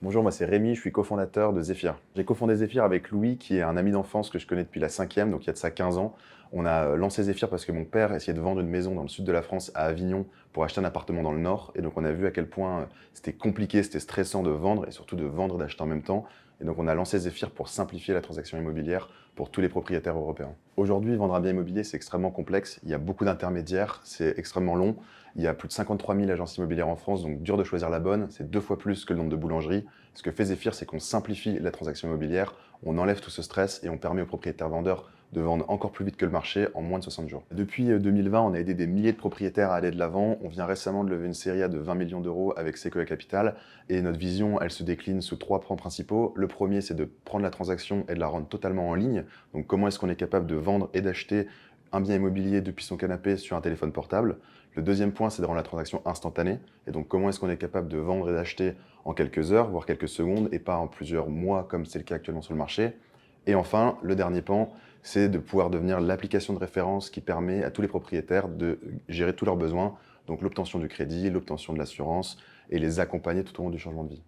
Bonjour, moi c'est Rémi, je suis cofondateur de Zephyr. J'ai cofondé Zephyr avec Louis, qui est un ami d'enfance que je connais depuis la cinquième, donc il y a de ça 15 ans. On a lancé Zephyr parce que mon père essayait de vendre une maison dans le sud de la France, à Avignon, pour acheter un appartement dans le nord. Et donc on a vu à quel point c'était compliqué, c'était stressant de vendre, et surtout de vendre et d'acheter en même temps. Et donc on a lancé Zephyr pour simplifier la transaction immobilière pour tous les propriétaires européens. Aujourd'hui, vendre un bien immobilier, c'est extrêmement complexe. Il y a beaucoup d'intermédiaires, c'est extrêmement long. Il y a plus de 53 000 agences immobilières en France, donc dur de choisir la bonne. C'est 2 fois plus que le nombre de boulangeries. Ce que fait Zephyr, c'est qu'on simplifie la transaction immobilière, on enlève tout ce stress et on permet aux propriétaires vendeurs de vendre encore plus vite que le marché en moins de 60 jours. Depuis 2020, on a aidé des milliers de propriétaires à aller de l'avant. On vient récemment de lever une série A de 20 millions d'euros avec Sequoia Capital. Et notre vision, elle se décline sous 3 points principaux. Le premier, c'est de prendre la transaction et de la rendre totalement en ligne. Donc comment est-ce qu'on est capable de vendre et d'acheter un bien immobilier depuis son canapé sur un téléphone portable. Le deuxième point, c'est de rendre la transaction instantanée. Et donc, comment est-ce qu'on est capable de vendre et d'acheter en quelques heures, voire quelques secondes, et pas en plusieurs mois, comme c'est le cas actuellement sur le marché. Et enfin, le dernier pan, c'est de pouvoir devenir l'application de référence qui permet à tous les propriétaires de gérer tous leurs besoins, donc l'obtention du crédit, l'obtention de l'assurance, et les accompagner tout au long du changement de vie.